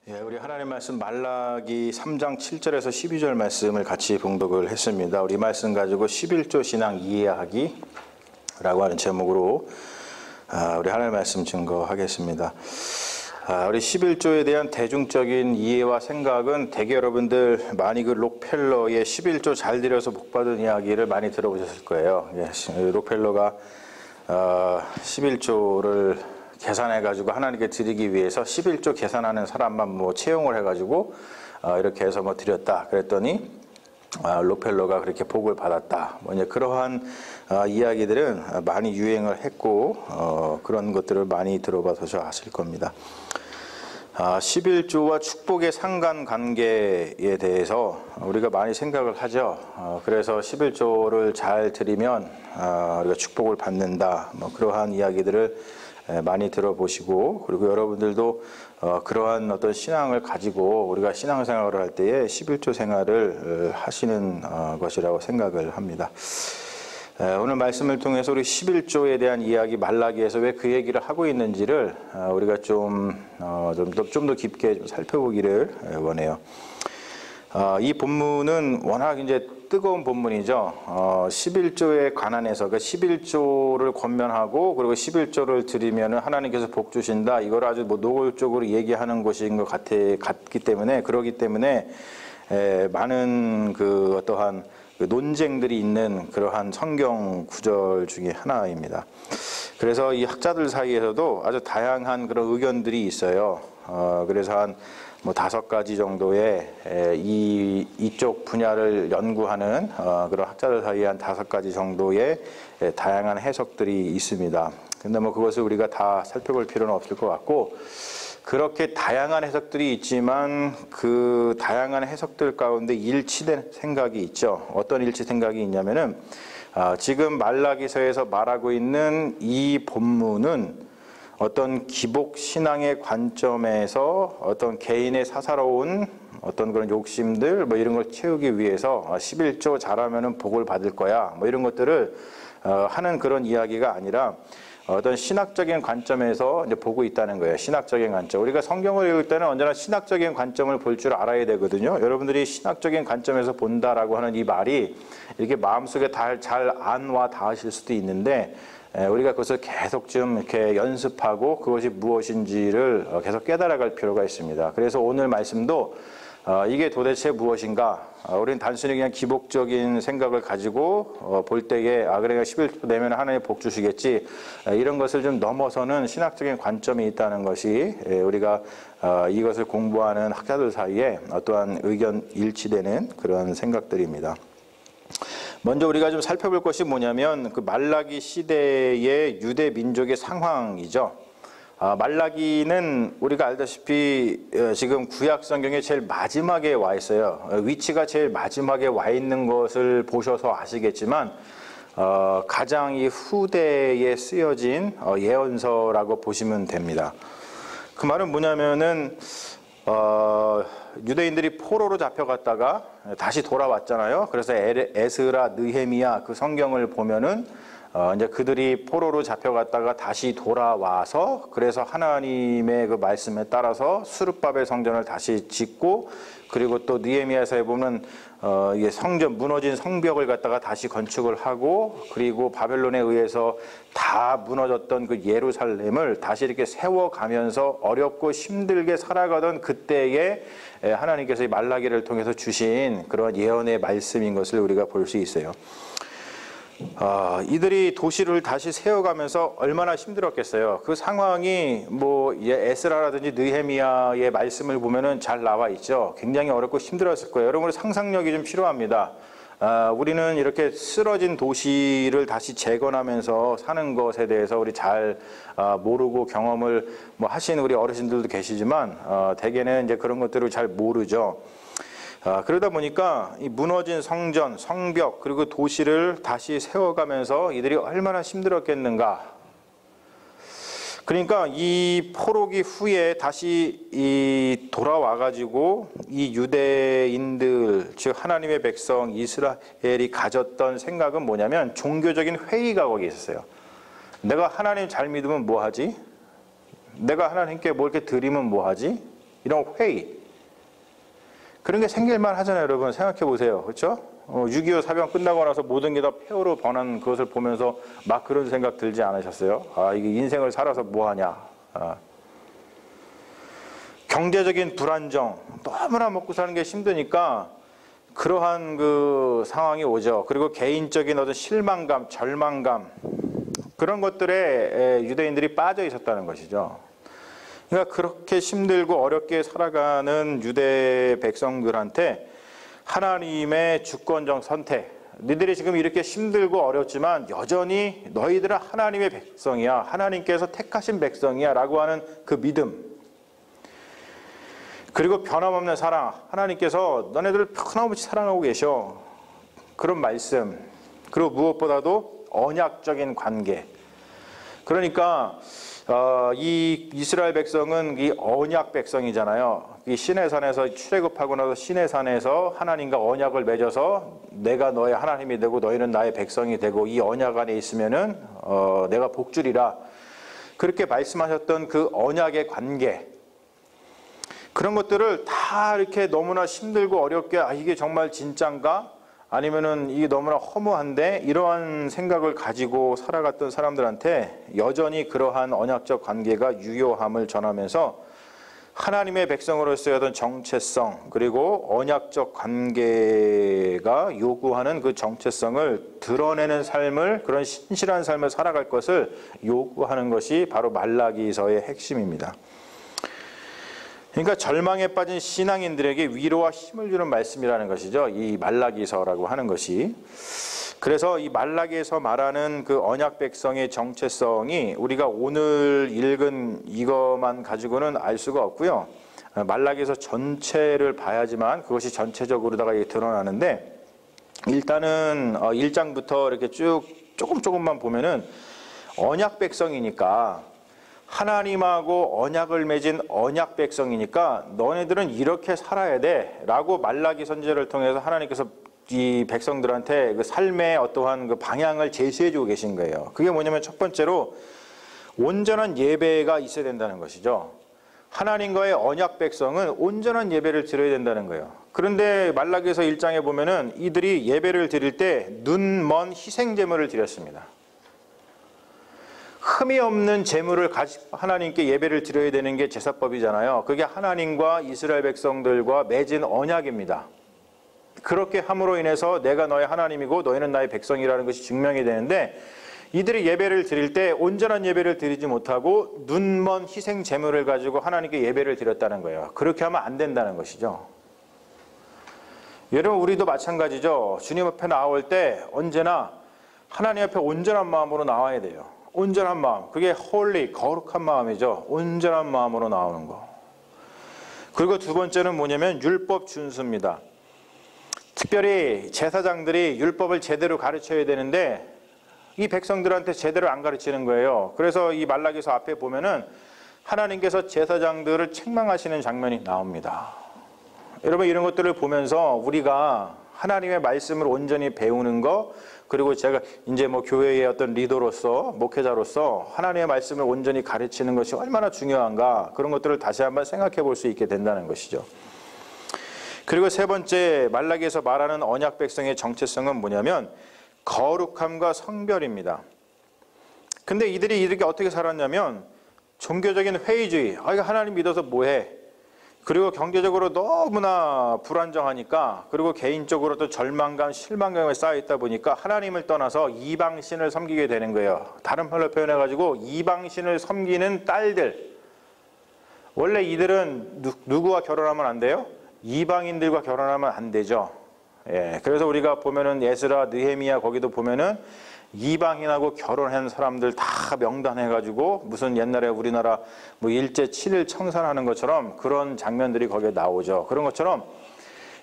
우리 하나님 말씀 말라기 3장 7절에서 12절 말씀을 같이 봉독을 했습니다. 우리 말씀 가지고 11조 신앙 이해하기라고 하는 제목으로 우리 하나님 말씀 증거하겠습니다. 우리 11조에 대한 대중적인 이해와 생각은 대개 여러분들 많이 그 록펠러의 11조 잘 들여서 복받은 이야기를 많이 들어보셨을 거예요. 록펠러가 11조를 계산해가지고 하나님께 드리기 위해서 11조 계산하는 사람만 채용을 해가지고 이렇게 해서 드렸다. 그랬더니 록펠러가 그렇게 복을 받았다. 이제 그러한 이야기들은 많이 유행을 했고 그런 것들을 많이 들어봐서 아실 겁니다. 11조와 축복의 상관관계에 대해서 우리가 많이 생각을 하죠. 그래서 11조를 잘 드리면 우리가 축복을 받는다. 그러한 이야기들을 많이 들어보시고, 그리고 여러분들도 그러한 어떤 신앙을 가지고 우리가 신앙생활을 할 때에 11조 생활을 하시는 것이라고 생각을 합니다. 오늘 말씀을 통해서 우리 11조에 대한 이야기, 말라기에서 왜 그 얘기를 하고 있는지를 우리가 좀 더 깊게 좀 살펴보기를 원해요. 이 본문은 워낙 이제 뜨거운 본문이죠. 11조에 관한해서 그 11조를 권면하고 그리고 11조를 드리면 하나님께서 복 주신다. 이걸 아주 노골적으로 얘기하는 것인 것 같기 때문에, 그러기 때문에 많은 그 어떠한 그 논쟁들이 있는 그러한 성경 구절 중에 하나입니다. 그래서 이 학자들 사이에서도 아주 다양한 그런 의견들이 있어요. 그래서 한 5가지 정도의 이쪽 분야를 연구하는 그런 학자들 사이에 한 5가지 정도의 다양한 해석들이 있습니다. 근데 그것을 우리가 다 살펴볼 필요는 없을 것 같고, 그렇게 다양한 해석들이 있지만 그 다양한 해석들 가운데 일치된 생각이 있죠. 어떤 일치 생각이 있냐면은 지금 말라기서에서 말하고 있는 이 본문은 어떤 기복 신앙의 관점에서 어떤 개인의 사사로운 어떤 그런 욕심들 이런 걸 채우기 위해서 11조 잘하면은 복을 받을 거야 이런 것들을 하는 그런 이야기가 아니라 어떤 신학적인 관점에서 이제 보고 있다는 거예요. 신학적인 관점. 우리가 성경을 읽을 때는 언제나 신학적인 관점을 볼 줄 알아야 되거든요. 여러분들이 신학적인 관점에서 본다라고 하는 이 말이 이렇게 마음속에 잘 안와 닿으실 수도 있는데, 우리가 그것을 계속 좀 이렇게 연습하고 그것이 무엇인지를 계속 깨달아갈 필요가 있습니다. 그래서 오늘 말씀도 이게 도대체 무엇인가? 우리는 단순히 그냥 기복적인 생각을 가지고 볼 때에 그래 11조 내면 하나님 복 주시겠지, 이런 것을 좀 넘어서는 신학적인 관점이 있다는 것이 우리가 이것을 공부하는 학자들 사이에 어떠한 의견 일치되는 그런 생각들입니다. 먼저 우리가 좀 살펴볼 것이 뭐냐면 그 말라기 시대의 유대 민족의 상황이죠. 말라기는 우리가 알다시피 지금 구약 성경의 제일 마지막에 와 있어요. 위치가 제일 마지막에 와 있는 것을 보셔서 아시겠지만 가장 이 후대에 쓰여진 예언서라고 보시면 됩니다. 그 말은 뭐냐면은 유대인들이 포로로 잡혀갔다가 다시 돌아왔잖아요. 그래서 에스라, 느헤미야 그 성경을 보면은 이제 그들이 포로로 잡혀갔다가 다시 돌아와서 그래서 하나님의 그 말씀에 따라서 스룹바벨 성전을 다시 짓고, 그리고 또 느헤미야서에 보면 이게 성전 무너진 성벽을 갖다가 다시 건축을 하고, 그리고 바벨론에 의해서 다 무너졌던 그 예루살렘을 다시 이렇게 세워가면서 어렵고 힘들게 살아가던 그때에 하나님께서 이 말라기를 통해서 주신 그런 예언의 말씀인 것을 우리가 볼 수 있어요. 이들이 도시를 다시 세워가면서 얼마나 힘들었겠어요. 그 상황이 에스라라든지 느헤미야의 말씀을 보면은 잘 나와 있죠. 굉장히 어렵고 힘들었을 거예요. 여러분, 상상력이 좀 필요합니다. 우리는 이렇게 쓰러진 도시를 다시 재건하면서 사는 것에 대해서 우리 잘 모르고 경험을 하신 우리 어르신들도 계시지만 대개는 이제 그런 것들을 잘 모르죠. 그러다 보니까 이 무너진 성전, 성벽, 그리고 도시를 다시 세워가면서 이들이 얼마나 힘들었겠는가. 그러니까 이 포로기 후에 다시 돌아와가지고 이 유대인들, 즉 하나님의 백성 이스라엘이 가졌던 생각은 뭐냐면 종교적인 회의가 거기 있었어요. 내가 하나님 잘 믿으면 뭐 하지? 내가 하나님께 뭐 이렇게 드리면 뭐 하지? 이런 회의. 그런 게 생길만 하잖아요, 여러분. 생각해 보세요. 그렇죠? 6.25 사병 끝나고 나서 모든 게 다 폐허로 변한 그것을 보면서 막 그런 생각 들지 않으셨어요? 아, 이게 인생을 살아서 뭐 하냐. 경제적인 불안정, 너무나 먹고 사는 게 힘드니까 그러한 그 상황이 오죠. 그리고 개인적인 어떤 실망감, 절망감, 그런 것들에 유대인들이 빠져 있었다는 것이죠. 그러니까 그렇게 힘들고 어렵게 살아가는 유대 백성들한테 하나님의 주권적 선택, 너희들이 지금 이렇게 힘들고 어렵지만 여전히 너희들은 하나님의 백성이야, 하나님께서 택하신 백성이야 라고 하는 그 믿음, 그리고 변함없는 사랑, 하나님께서 너네들을 변함없이 사랑하고 계셔, 그런 말씀, 그리고 무엇보다도 언약적인 관계. 그러니까 이 이스라엘 백성은 이 언약 백성이잖아요. 이 시내산에서 출애굽하고 나서 시내산에서 하나님과 언약을 맺어서 내가 너의 하나님이 되고 너희는 나의 백성이 되고 이 언약 안에 있으면은 내가 복주리라, 그렇게 말씀하셨던 그 언약의 관계, 그런 것들을 다 이렇게 너무나 힘들고 어렵게, 아 이게 정말 진짠가? 아니면은 이게 너무나 허무한데, 이러한 생각을 가지고 살아갔던 사람들한테 여전히 그러한 언약적 관계가 유효함을 전하면서 하나님의 백성으로서의 어떤 정체성, 그리고 언약적 관계가 요구하는 그 정체성을 드러내는 삶을, 그런 신실한 삶을 살아갈 것을 요구하는 것이 바로 말라기서의 핵심입니다. 그러니까 절망에 빠진 신앙인들에게 위로와 힘을 주는 말씀이라는 것이죠. 이 말라기서라고 하는 것이. 그래서 이 말라기에서 말하는 그 언약 백성의 정체성이 우리가 오늘 읽은 이것만 가지고는 알 수가 없고요. 말라기에서 전체를 봐야지만 그것이 전체적으로다가 드러나는데, 일단은 1장부터 이렇게 쭉 조금만 보면은 언약 백성이니까, 하나님하고 언약을 맺은 언약 백성이니까 너네들은 이렇게 살아야 돼 라고 말라기 선지자를 통해서 하나님께서 이 백성들한테 그 삶의 어떠한 그 방향을 제시해 주고 계신 거예요. 그게 뭐냐면, 첫 번째로 온전한 예배가 있어야 된다는 것이죠. 하나님과의 언약 백성은 온전한 예배를 드려야 된다는 거예요. 그런데 말라기서 1장에 보면은 이들이 예배를 드릴 때 눈먼 희생 제물을 드렸습니다. 흠이 없는 제물을 가지고 하나님께 예배를 드려야 되는 게 제사법이잖아요. 그게 하나님과 이스라엘 백성들과 맺은 언약입니다. 그렇게 함으로 인해서 내가 너의 하나님이고 너희는 나의 백성이라는 것이 증명이 되는데, 이들이 예배를 드릴 때 온전한 예배를 드리지 못하고 눈먼 희생 제물을 가지고 하나님께 예배를 드렸다는 거예요. 그렇게 하면 안 된다는 것이죠. 여러분, 우리도 마찬가지죠. 주님 앞에 나올 때 언제나 하나님 앞에 온전한 마음으로 나와야 돼요. 온전한 마음, 그게 홀리, 거룩한 마음이죠. 온전한 마음으로 나오는 거. 그리고 두 번째는 뭐냐면 율법 준수입니다. 특별히 제사장들이 율법을 제대로 가르쳐야 되는데 이 백성들한테 제대로 안 가르치는 거예요. 그래서 이 말라기서 앞에 보면은 하나님께서 제사장들을 책망하시는 장면이 나옵니다. 여러분, 이런 것들을 보면서 우리가 하나님의 말씀을 온전히 배우는 거, 그리고 제가 이제 뭐 교회의 어떤 리더로서, 목회자로서 하나님의 말씀을 온전히 가르치는 것이 얼마나 중요한가, 그런 것들을 다시 한번 생각해 볼 수 있게 된다는 것이죠. 그리고 세 번째, 말라기에서 말하는 언약 백성의 정체성은 뭐냐면 거룩함과 성별입니다. 근데 이들이 이렇게 어떻게 살았냐면 종교적인 회의주의, 이거 하나님 믿어서 뭐해? 그리고 경제적으로 너무나 불안정하니까, 그리고 개인적으로 또 절망감, 실망감에 쌓여있다 보니까 하나님을 떠나서 이방신을 섬기게 되는 거예요. 다른 말로 표현해가지고 이방신을 섬기는 딸들. 원래 이들은 누구와 결혼하면 안 돼요? 이방인들과 결혼하면 안 되죠. 예, 그래서 우리가 보면은 에스라, 느헤미야 거기도 보면은 이방인하고 결혼한 사람들 다 명단해가지고 무슨 옛날에 우리나라 뭐 일제 7일 청산하는 것처럼 그런 장면들이 거기에 나오죠. 그런 것처럼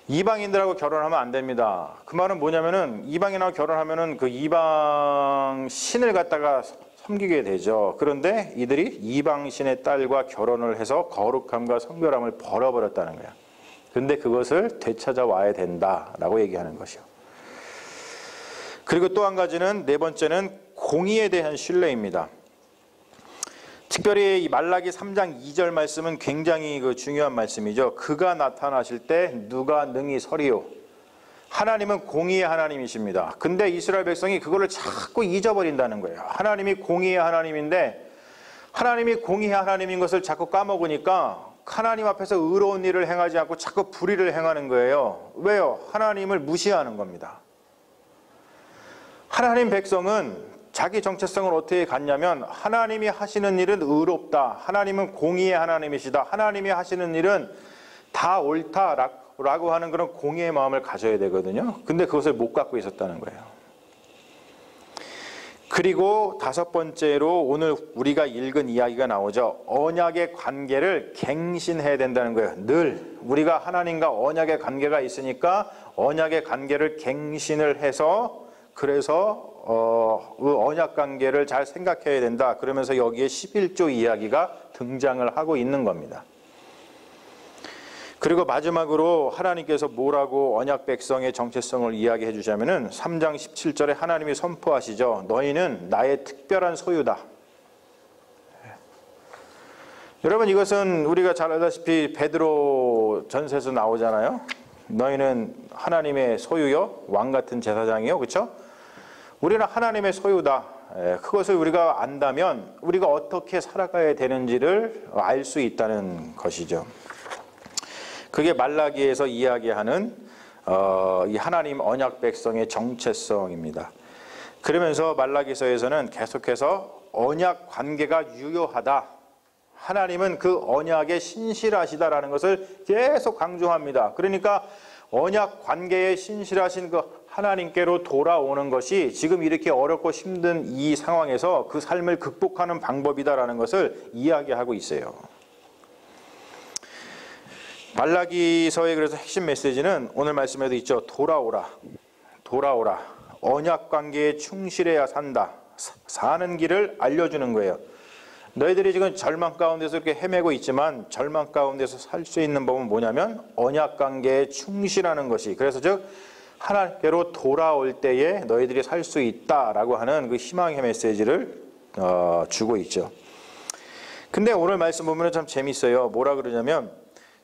이방인들하고 결혼하면 안 됩니다. 그 말은 뭐냐면은 이방인하고 결혼하면은 그 이방 신을 갖다가 섬기게 되죠. 그런데 이들이 이방신의 딸과 결혼을 해서 거룩함과 성별함을 버려버렸다는 거야. 근데 그것을 되찾아와야 된다라고 얘기하는 것이요. 그리고 또 한 가지는, 네 번째는 공의에 대한 신뢰입니다. 특별히 이 말라기 3장 2절 말씀은 굉장히 중요한 말씀이죠. 그가 나타나실 때 누가 능히 서리요. 하나님은 공의의 하나님이십니다. 근데 이스라엘 백성이 그거를 자꾸 잊어버린다는 거예요. 하나님이 공의의 하나님인데 하나님이 공의의 하나님인 것을 자꾸 까먹으니까 하나님 앞에서 의로운 일을 행하지 않고 자꾸 불의를 행하는 거예요. 왜요? 하나님을 무시하는 겁니다. 하나님 백성은 자기 정체성을 어떻게 갖냐면 하나님이 하시는 일은 의롭다. 하나님은 공의의 하나님이시다. 하나님이 하시는 일은 다 옳다라고 하는 그런 공의의 마음을 가져야 되거든요. 근데 그것을 못 갖고 있었다는 거예요. 그리고 다섯 번째로 오늘 우리가 읽은 이야기가 나오죠. 언약의 관계를 갱신해야 된다는 거예요. 늘 우리가 하나님과 언약의 관계가 있으니까 언약의 관계를 갱신을 해서 그래서 그 언약 관계를 잘 생각해야 된다. 그러면서 여기에 11조 이야기가 등장을 하고 있는 겁니다. 그리고 마지막으로 하나님께서 뭐라고 언약 백성의 정체성을 이야기해 주자면은 3장 17절에 하나님이 선포하시죠. 너희는 나의 특별한 소유다. 여러분 이것은 우리가 잘 알다시피 베드로 전서에서 나오잖아요. 너희는 하나님의 소유요, 왕 같은 제사장이요, 그렇죠? 우리는 하나님의 소유다. 그것을 우리가 안다면 우리가 어떻게 살아가야 되는지를 알 수 있다는 것이죠. 그게 말라기에서 이야기하는 이 하나님 언약 백성의 정체성입니다. 그러면서 말라기서에서는 계속해서 언약 관계가 유효하다. 하나님은 그 언약에 신실하시다라는 것을 계속 강조합니다. 그러니까 언약 관계에 신실하신 그 하나님께로 돌아오는 것이 지금 이렇게 어렵고 힘든 이 상황에서 그 삶을 극복하는 방법이다라는 것을 이야기하고 있어요. 말라기서의 그래서 핵심 메시지는 오늘 말씀에도 있죠. 돌아오라. 돌아오라. 언약 관계에 충실해야 산다. 사는 길을 알려주는 거예요. 너희들이 지금 절망 가운데서 이렇게 헤매고 있지만 절망 가운데서 살 수 있는 법은 뭐냐면 언약 관계에 충실하는 것이, 그래서 즉 하나님께로 돌아올 때에 너희들이 살 수 있다라고 하는 그 희망의 메시지를 주고 있죠. 근데 오늘 말씀 보면 참 재밌어요. 뭐라 그러냐면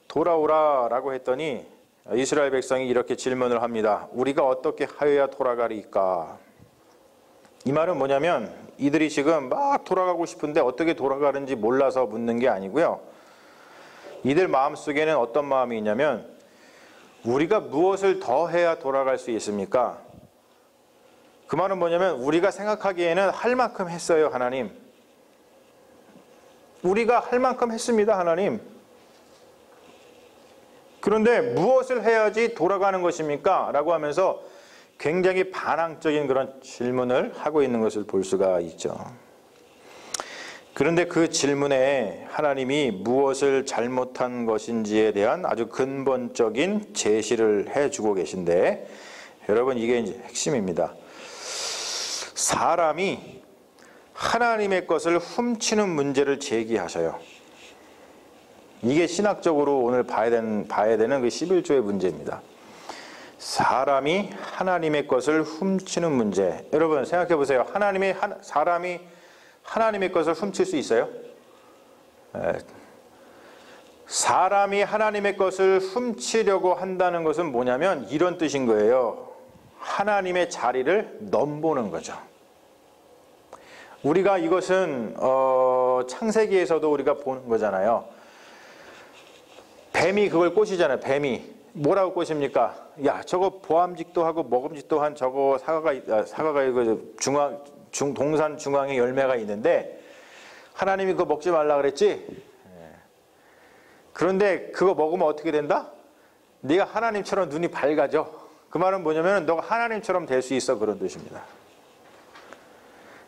돌아오라라고 했더니 이스라엘 백성이 이렇게 질문을 합니다. 우리가 어떻게 하여야 돌아가리까? 이 말은 뭐냐면 이들이 지금 막 돌아가고 싶은데 어떻게 돌아가는지 몰라서 묻는 게 아니고요. 이들 마음속에는 어떤 마음이 있냐면 우리가 무엇을 더 해야 돌아갈 수 있습니까? 그 말은 뭐냐면 우리가 생각하기에는 할 만큼 했어요, 하나님. 우리가 할 만큼 했습니다, 하나님. 그런데 무엇을 해야지 돌아가는 것입니까? 라고 하면서 굉장히 반항적인 그런 질문을 하고 있는 것을 볼 수가 있죠. 그런데 그 질문에 하나님이 무엇을 잘못한 것인지에 대한 아주 근본적인 제시를 해주고 계신데, 여러분 이게 이제 핵심입니다. 사람이 하나님의 것을 훔치는 문제를 제기하셔요. 이게 신학적으로 오늘 봐야 되는 그 11조의 문제입니다. 사람이 하나님의 것을 훔치는 문제. 여러분 생각해 보세요. 사람이 하나님의 것을 훔칠 수 있어요? 사람이 하나님의 것을 훔치려고 한다는 것은 뭐냐면 이런 뜻인 거예요. 하나님의 자리를 넘보는 거죠. 우리가 이것은 창세기에서도 우리가 보는 거잖아요. 뱀이 그걸 꼬시잖아요. 뱀이 뭐라고 꼬십니까? 야, 저거 보암직도 하고 먹음직도 한 저거 사과가 이거 동산 중앙에 열매가 있는데 하나님이 그거 먹지 말라 그랬지? 그런데 그거 먹으면 어떻게 된다? 네가 하나님처럼 눈이 밝아져. 그 말은 뭐냐면 너가 하나님처럼 될 수 있어, 그런 뜻입니다.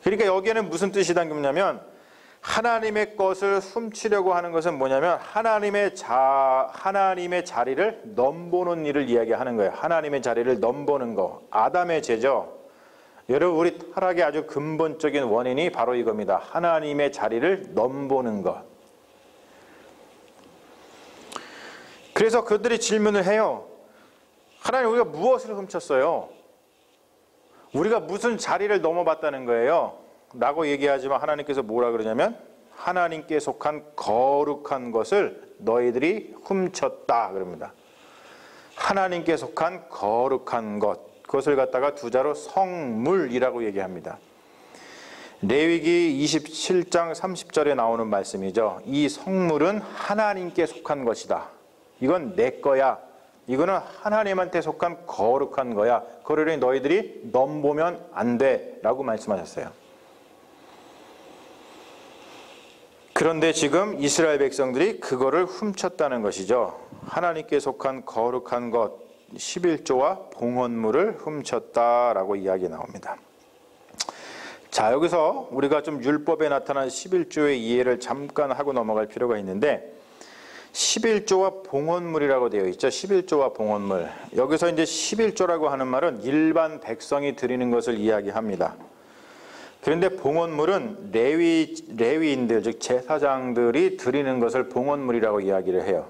그러니까 여기에는 무슨 뜻이 담겼냐면 하나님의 것을 훔치려고 하는 것은 뭐냐면 하나님의 자리를 넘보는 일을 이야기하는 거예요. 하나님의 자리를 넘보는 거. 아담의 죄죠. 여러분 우리 타락의 아주 근본적인 원인이 바로 이겁니다. 하나님의 자리를 넘보는 것. 그래서 그들이 질문을 해요. 하나님, 우리가 무엇을 훔쳤어요? 우리가 무슨 자리를 넘어봤다는 거예요? 라고 얘기하지만 하나님께서 뭐라 그러냐면 하나님께 속한 거룩한 것을 너희들이 훔쳤다 그럽니다. 하나님께 속한 거룩한 것, 그것을 갖다가 두 자로 성물이라고 얘기합니다. 레위기 27장 30절에 나오는 말씀이죠. 이 성물은 하나님께 속한 것이다. 이건 내 거야. 이거는 하나님한테 속한 거룩한 거야. 그러니 너희들이 넘보면 안 돼 라고 말씀하셨어요. 그런데 지금 이스라엘 백성들이 그거를 훔쳤다는 것이죠. 하나님께 속한 거룩한 것 11조와 봉헌물을 훔쳤다라고 이야기 나옵니다. 자, 여기서 우리가 좀 율법에 나타난 11조의 이해를 잠깐 하고 넘어갈 필요가 있는데 11조와 봉헌물이라고 되어 있죠. 11조와 봉헌물. 여기서 이제 11조라고 하는 말은 일반 백성이 드리는 것을 이야기합니다. 그런데 봉헌물은 레위인들, 즉 제사장들이 드리는 것을 봉헌물이라고 이야기를 해요.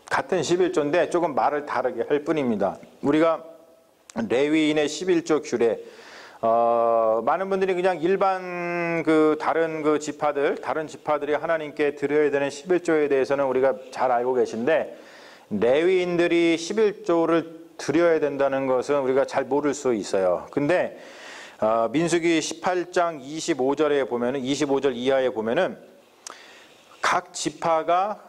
같은 11조인데 조금 말을 다르게 할 뿐입니다. 우리가 레위인의 11조 규례, 많은 분들이 그냥 일반 다른 지파들이 하나님께 드려야 되는 11조에 대해서는 우리가 잘 알고 계신데, 레위인들이 11조를 드려야 된다는 것은 우리가 잘 모를 수 있어요. 근데 민수기 18장 25절에 보면은, 25절 이하에 보면은 각 지파가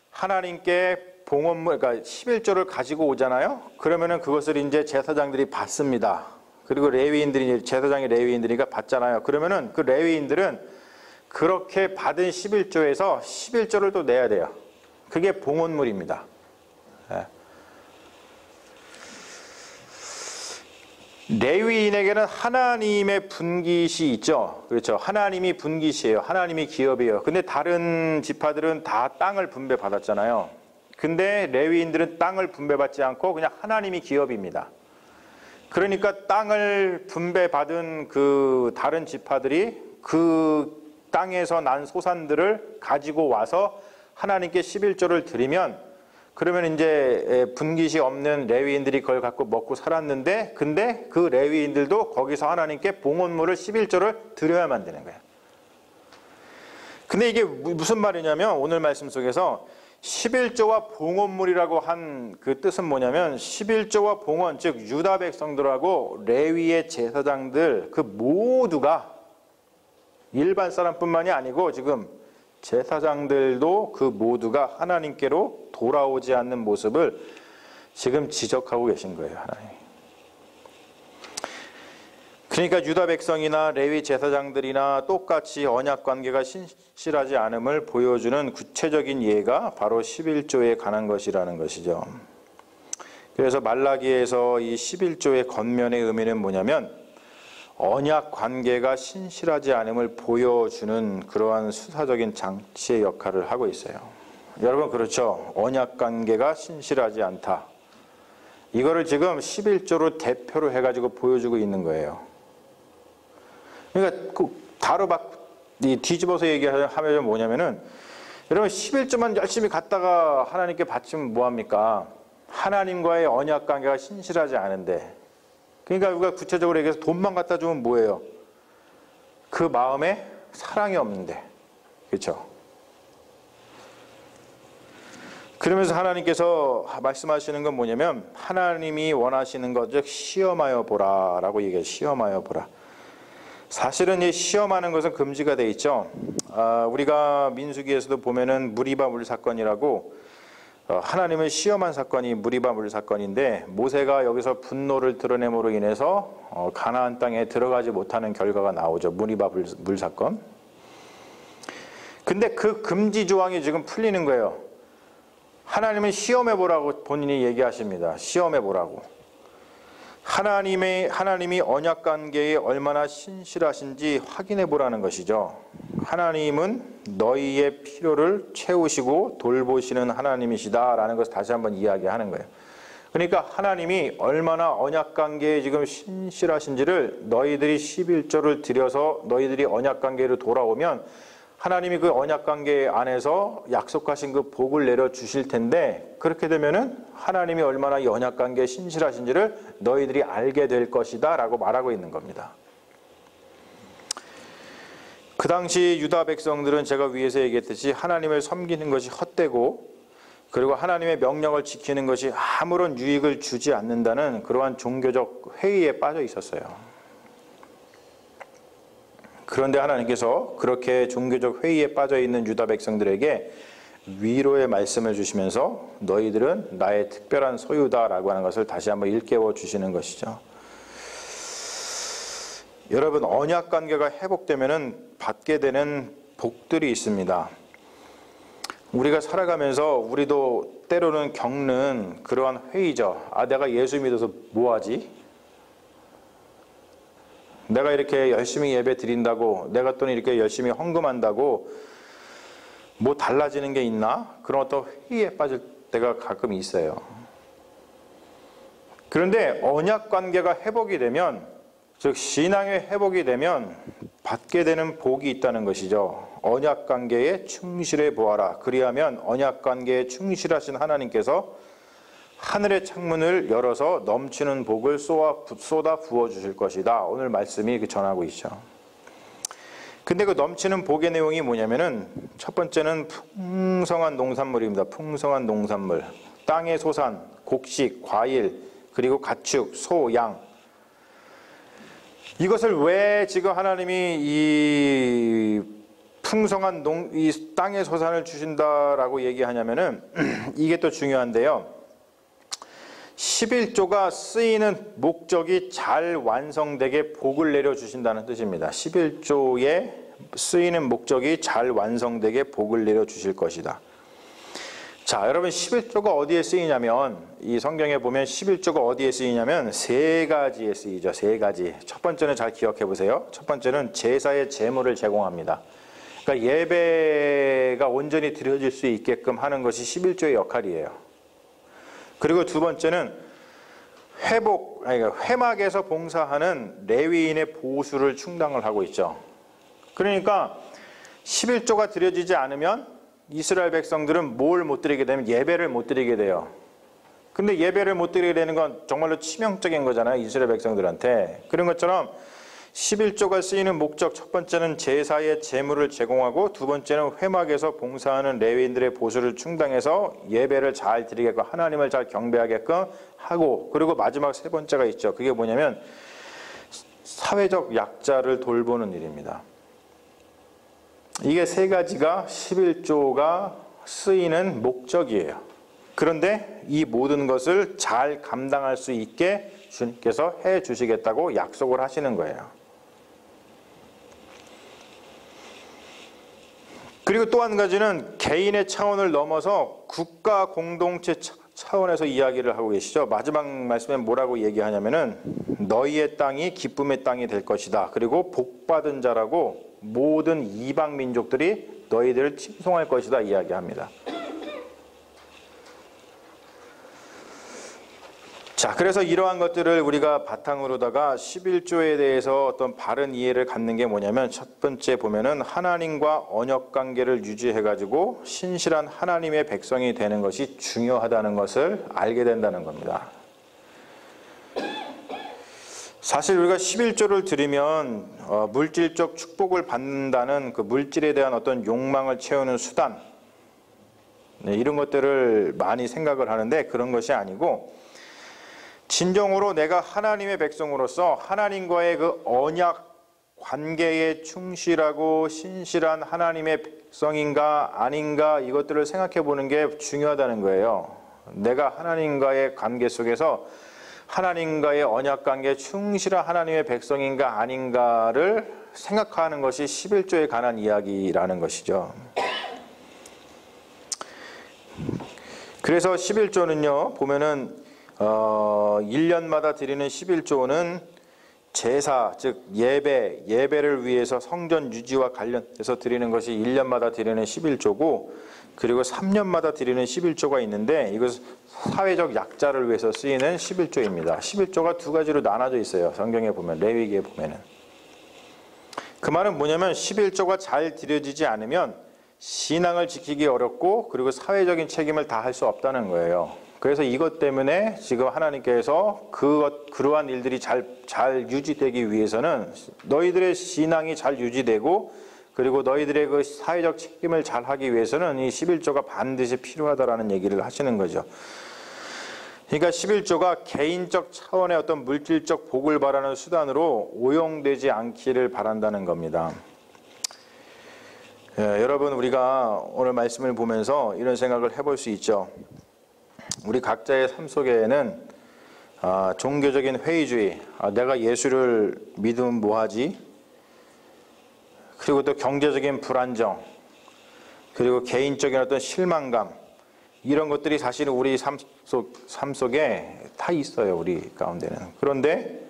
하나님께 봉헌물, 그러니까 11조를 가지고 오잖아요. 그러면은 그것을 이제 제사장들이 받습니다. 그리고 레위인들이, 제사장이 레위인들이니까 받잖아요. 그러면은 그 레위인들은 그렇게 받은 11조에서 11조를 또 내야 돼요. 그게 봉헌물입니다. 레위인에게는 하나님의 분깃이 있죠. 그렇죠. 하나님이 분깃이에요. 하나님이 기업이에요. 근데 다른 지파들은 다 땅을 분배받았잖아요. 근데 레위인들은 땅을 분배받지 않고 그냥 하나님이 기업입니다. 그러니까 땅을 분배받은 그 다른 지파들이 그 땅에서 난 소산들을 가지고 와서 하나님께 11조를 드리면, 그러면 이제 분깃이 없는 레위인들이 그걸 갖고 먹고 살았는데, 근데 그 레위인들도 거기서 하나님께 봉헌물을 11조를 드려야만 되는 거예요. 근데 이게 무슨 말이냐면, 오늘 말씀 속에서 11조와 봉헌물이라고 한 그 뜻은 뭐냐면, 11조와 봉헌, 즉 유다 백성들하고 레위의 제사장들 그 모두가, 일반 사람뿐만이 아니고 지금 제사장들도 그 모두가 하나님께로 돌아오지 않는 모습을 지금 지적하고 계신 거예요, 하나님. 그러니까 유다 백성이나 레위 제사장들이나 똑같이 언약 관계가 신실하지 않음을 보여주는 구체적인 예가 바로 11조에 관한 것이라는 것이죠. 그래서 말라기에서 이 11조의 겉면의 의미는 뭐냐면, 언약 관계가 신실하지 않음을 보여주는 그러한 수사적인 장치의 역할을 하고 있어요. 여러분, 그렇죠? 언약 관계가 신실하지 않다. 이거를 지금 11조로 대표로 해가지고 보여주고 있는 거예요. 그러니까 바로 막 뒤집어서 얘기하면 뭐냐면은, 여러분 11조만 열심히 갖다가 하나님께 바치면 뭐합니까? 하나님과의 언약 관계가 신실하지 않은데, 그러니까 우리가 구체적으로 얘기해서 돈만 갖다 주면 뭐예요? 그 마음에 사랑이 없는데, 그렇죠? 그러면서 하나님께서 말씀하시는 건 뭐냐면, 하나님이 원하시는 것, 즉 시험하여 보라 라고 얘기해요. 시험하여 보라. 사실은 이 시험하는 것은 금지가 돼 있죠. 우리가 민수기에서도 보면은 무리바 물 사건이라고, 하나님을 시험한 사건이 무리바 물 사건인데, 모세가 여기서 분노를 드러냄으로 인해서 가나안 땅에 들어가지 못하는 결과가 나오죠. 무리바 물 사건. 근데 그 금지 조항이 지금 풀리는 거예요. 하나님은 시험해 보라고 본인이 얘기하십니다. 시험해 보라고. 하나님이 언약 관계에 얼마나 신실하신지 확인해 보라는 것이죠. 하나님은 너희의 필요를 채우시고 돌보시는 하나님이시다라는 것을 다시 한번 이야기하는 거예요. 그러니까 하나님이 얼마나 언약 관계에 지금 신실하신지를 너희들이 11조를 드려서 너희들이 언약 관계로 돌아오면 하나님이 그 언약 관계 안에서 약속하신 그 복을 내려 주실 텐데, 그렇게 되면은 하나님이 얼마나 이 언약 관계에 신실하신지를 너희들이 알게 될 것이다 라고 말하고 있는 겁니다. 그 당시 유다 백성들은 제가 위에서 얘기했듯이 하나님을 섬기는 것이 헛되고 그리고 하나님의 명령을 지키는 것이 아무런 유익을 주지 않는다는 그러한 종교적 회의에 빠져 있었어요. 그런데 하나님께서 그렇게 종교적 회의에 빠져 있는 유다 백성들에게 위로의 말씀을 주시면서 너희들은 나의 특별한 소유다라고 하는 것을 다시 한번 일깨워 주시는 것이죠. 여러분, 언약 관계가 회복되면은 받게 되는 복들이 있습니다. 우리가 살아가면서 우리도 때로는 겪는 그러한 회의죠. 내가 예수 믿어서 뭐 하지? 내가 이렇게 열심히 예배 드린다고, 내가 또 이렇게 열심히 헌금한다고 뭐 달라지는 게 있나? 그런 어떤 회의에 빠질 때가 가끔 있어요. 그런데 언약 관계가 회복이 되면, 즉 신앙의 회복이 되면 받게 되는 복이 있다는 것이죠. 언약 관계에 충실해 보아라. 그리하면 언약 관계에 충실하신 하나님께서 하늘의 창문을 열어서 넘치는 복을 쏟아 부어 주실 것이다. 오늘 말씀이 전하고 있죠. 근데 그 넘치는 복의 내용이 뭐냐면은 첫 번째는 풍성한 농산물입니다. 풍성한 농산물. 땅의 소산, 곡식, 과일, 그리고 가축, 소, 양. 이것을 왜 지금 하나님이 이 풍성한 이 땅의 소산을 주신다라고 얘기하냐면은 이게 또 중요한데요. 11조가 쓰이는 목적이 잘 완성되게 복을 내려주신다는 뜻입니다. 11조에 쓰이는 목적이 잘 완성되게 복을 내려주실 것이다. 자, 여러분 11조가 어디에 쓰이냐면 이 성경에 보면 11조가 어디에 쓰이냐면 세 가지에 쓰이죠. 세 가지. 첫 번째는 잘 기억해 보세요. 첫 번째는 제사의 제물을 제공합니다. 그러니까 예배가 온전히 드려질 수 있게끔 하는 것이 11조의 역할이에요. 그리고 두 번째는 회막에서 봉사하는 레위인의 보수를 충당을 하고 있죠. 그러니까 11조가 드려지지 않으면 이스라엘 백성들은 뭘 못 드리게 되면 예배를 못 드리게 돼요. 근데 예배를 못 드리게 되는 건 정말로 치명적인 거잖아요. 이스라엘 백성들한테. 그런 것처럼 11조가 쓰이는 목적, 첫 번째는 제사의 제물을 제공하고 두 번째는 회막에서 봉사하는 레위인들의 보수를 충당해서 예배를 잘 드리게끔 하나님을 잘 경배하게끔 하고, 그리고 마지막 세 번째가 있죠. 그게 뭐냐면 사회적 약자를 돌보는 일입니다. 이게 세 가지가 11조가 쓰이는 목적이에요. 그런데 이 모든 것을 잘 감당할 수 있게 주님께서 해 주시겠다고 약속을 하시는 거예요. 그리고 또 한 가지는 개인의 차원을 넘어서 국가 공동체 차원에서 이야기를 하고 계시죠. 마지막 말씀에 뭐라고 얘기하냐면은 너희의 땅이 기쁨의 땅이 될 것이다. 그리고 복받은 자라고 모든 이방 민족들이 너희들을 칭송할 것이다 이야기합니다. 자, 그래서 이러한 것들을 우리가 바탕으로다가 11조에 대해서 어떤 바른 이해를 갖는 게 뭐냐면 첫 번째 보면은 하나님과 언약 관계를 유지해가지고 신실한 하나님의 백성이 되는 것이 중요하다는 것을 알게 된다는 겁니다. 사실 우리가 11조를 드리면 물질적 축복을 받는다는 그 물질에 대한 어떤 욕망을 채우는 수단, 이런 것들을 많이 생각을 하는데 그런 것이 아니고 진정으로 내가 하나님의 백성으로서 하나님과의 그 언약 관계에 충실하고 신실한 하나님의 백성인가 아닌가 이것들을 생각해 보는 게 중요하다는 거예요. 내가 하나님과의 관계 속에서 하나님과의 언약 관계에 충실한 하나님의 백성인가 아닌가를 생각하는 것이 11조에 관한 이야기라는 것이죠. 그래서 11조는요 보면은 1년마다 드리는 11조는 제사, 즉 예배를 위해서 성전 유지와 관련해서 드리는 것이 1년마다 드리는 11조고, 그리고 3년마다 드리는 11조가 있는데 이것은 사회적 약자를 위해서 쓰이는 11조입니다. 11조가 두 가지로 나눠져 있어요. 성경에 보면, 레위기에 보면은. 그 말은 뭐냐면 11조가 잘 드려지지 않으면 신앙을 지키기 어렵고 그리고 사회적인 책임을 다할 수 없다는 거예요. 그래서 이것 때문에 지금 하나님께서 그러한 일들이 잘 유지되기 위해서는 너희들의 신앙이 잘 유지되고 그리고 너희들의 그 사회적 책임을 잘 하기 위해서는 이 11조가 반드시 필요하다라는 얘기를 하시는 거죠. 그러니까 11조가 개인적 차원의 어떤 물질적 복을 바라는 수단으로 오용되지 않기를 바란다는 겁니다. 여러분, 우리가 오늘 말씀을 보면서 이런 생각을 해볼 수 있죠. 우리 각자의 삶 속에는 종교적인 회의주의, 내가 예수를 믿으면 뭐하지? 그리고 또 경제적인 불안정, 그리고 개인적인 어떤 실망감, 이런 것들이 사실은 우리 삶 속에 다 있어요, 우리 가운데는. 그런데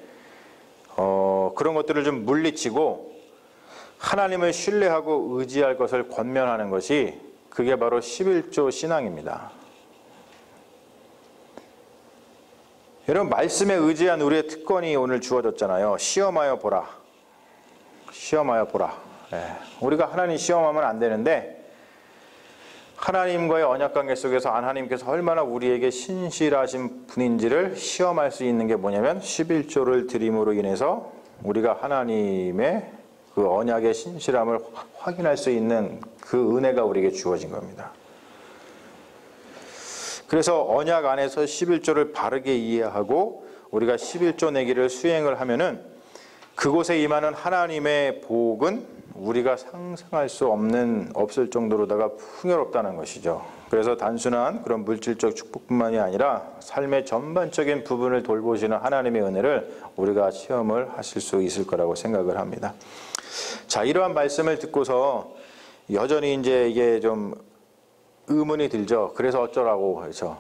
그런 것들을 좀 물리치고 하나님을 신뢰하고 의지할 것을 권면하는 것이, 그게 바로 11조 신앙입니다. 여러분, 말씀에 의지한 우리의 특권이 오늘 주어졌잖아요. 시험하여 보라. 시험하여 보라. 우리가 하나님 시험하면 안 되는데, 하나님과의 언약관계 속에서 하나님께서 얼마나 우리에게 신실하신 분인지를 시험할 수 있는 게 뭐냐면 11조를 드림으로 인해서 우리가 하나님의 그 언약의 신실함을 확인할 수 있는 그 은혜가 우리에게 주어진 겁니다. 그래서 언약 안에서 11조를 바르게 이해하고 우리가 11조 내기를 수행을 하면은 그곳에 임하는 하나님의 복은 우리가 상상할 수 없을 정도로다가 풍요롭다는 것이죠. 그래서 단순한 그런 물질적 축복뿐만이 아니라 삶의 전반적인 부분을 돌보시는 하나님의 은혜를 우리가 체험을 하실 수 있을 거라고 생각을 합니다. 자, 이러한 말씀을 듣고서 여전히 이제 이게 좀 의문이 들죠. 그래서 어쩌라고, 그렇죠?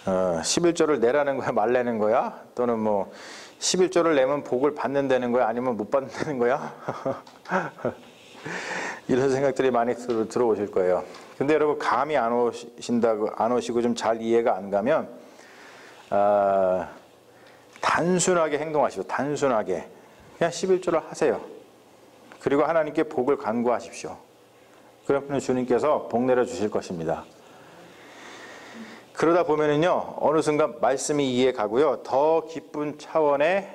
11조를 내라는 거야, 말라는 거야? 또는 뭐 11조를 내면 복을 받는다는 거야? 아니면 못 받는다는 거야? 이런 생각들이 많이 들어오실 거예요. 근데 여러분, 감이 안 오시고 좀 잘 이해가 안 가면 단순하게 행동하시고, 단순하게 그냥 11조를 하세요. 그리고 하나님께 복을 간구하십시오. 그러면 주님께서 복 내려 주실 것입니다. 그러다 보면은요, 어느 순간 말씀이 이해가고요, 더 깊은 차원의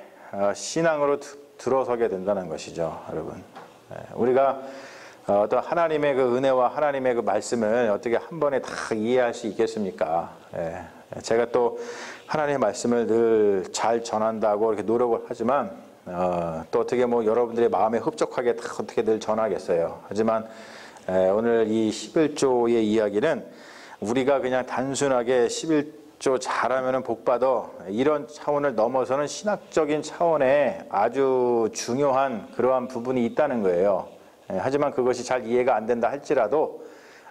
신앙으로 들어서게 된다는 것이죠, 여러분. 우리가 어떤 하나님의 그 은혜와 하나님의 그 말씀을 어떻게 한 번에 다 이해할 수 있겠습니까? 제가 또 하나님의 말씀을 늘 잘 전한다고 이렇게 노력을 하지만 또 어떻게 뭐 여러분들의 마음에 흡족하게 다 어떻게 늘 전하겠어요. 하지만 오늘 이 11조의 이야기는 우리가 그냥 단순하게 11조 잘하면 복 받아, 이런 차원을 넘어서는 신학적인 차원에 아주 중요한 그러한 부분이 있다는 거예요. 하지만 그것이 잘 이해가 안 된다 할지라도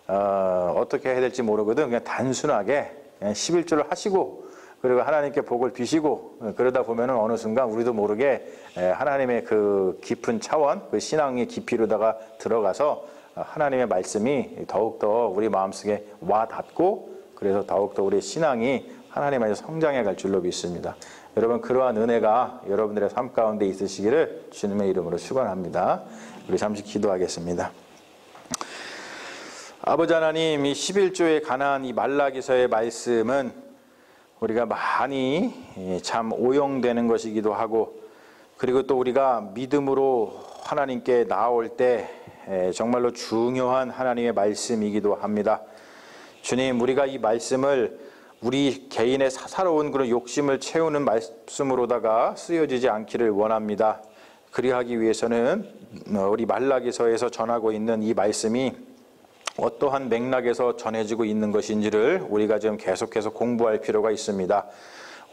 어떻게 해야 될지 모르거든. 그냥 단순하게 그냥 11조를 하시고, 그리고 하나님께 복을 비시고, 그러다 보면은 어느 순간 우리도 모르게 하나님의 그 깊은 차원, 그 신앙의 깊이로다가 들어가서 하나님의 말씀이 더욱더 우리 마음속에 와 닿고, 그래서 더욱더 우리 신앙이 하나님 안에서 성장해 갈 줄로 믿습니다. 여러분, 그러한 은혜가 여러분들의 삶 가운데 있으시기를 주님의 이름으로 축원합니다. 우리 잠시 기도하겠습니다. 아버지 하나님, 이 11조에 관한 이 말라기서의 말씀은 우리가 많이 참 오용되는 것이기도 하고, 그리고 또 우리가 믿음으로 하나님께 나올 때 정말로 중요한 하나님의 말씀이기도 합니다. 주님, 우리가 이 말씀을 우리 개인의 사사로운 그런 욕심을 채우는 말씀으로다가 쓰여지지 않기를 원합니다. 그리하기 위해서는 우리 말라기서에서 전하고 있는 이 말씀이 어떠한 맥락에서 전해지고 있는 것인지를 우리가 좀 계속해서 공부할 필요가 있습니다.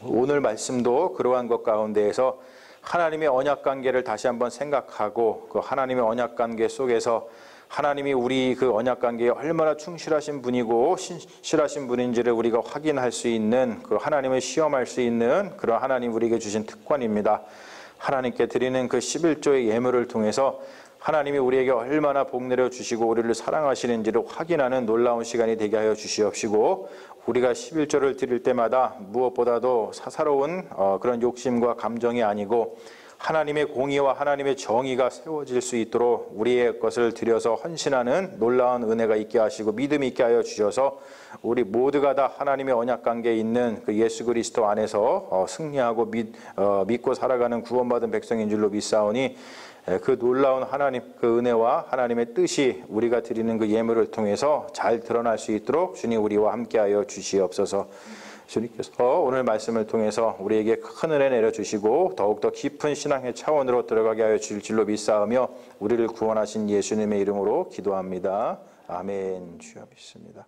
오늘 말씀도 그러한 것 가운데에서 하나님의 언약관계를 다시 한번 생각하고, 그 하나님의 언약관계 속에서 하나님이 우리 그 언약관계에 얼마나 충실하신 분이고 신실하신 분인지를 우리가 확인할 수 있는, 그 하나님을 시험할 수 있는 그런 하나님 우리에게 주신 특권입니다. 하나님께 드리는 그 11조의 예물을 통해서 하나님이 우리에게 얼마나 복 내려 주시고 우리를 사랑하시는지를 확인하는 놀라운 시간이 되게 하여 주시옵시고, 우리가 11조를 드릴 때마다 무엇보다도 사사로운 그런 욕심과 감정이 아니고 하나님의 공의와 하나님의 정의가 세워질 수 있도록 우리의 것을 드려서 헌신하는 놀라운 은혜가 있게 하시고 믿음이 있게 하여 주셔서 우리 모두가 다 하나님의 언약관계에 있는 그 예수 그리스도 안에서 승리하고 믿고 살아가는 구원받은 백성인 줄로 믿사오니 그 놀라운 하나님 그 은혜와 하나님의 뜻이 우리가 드리는 그 예물을 통해서 잘 드러날 수 있도록 주님 우리와 함께하여 주시옵소서. 주님께서 오늘 말씀을 통해서 우리에게 큰 은혜 내려주시고 더욱더 깊은 신앙의 차원으로 들어가게 하여 주실 줄로 믿사오며 우리를 구원하신 예수님의 이름으로 기도합니다. 아멘. 주여 믿습니다.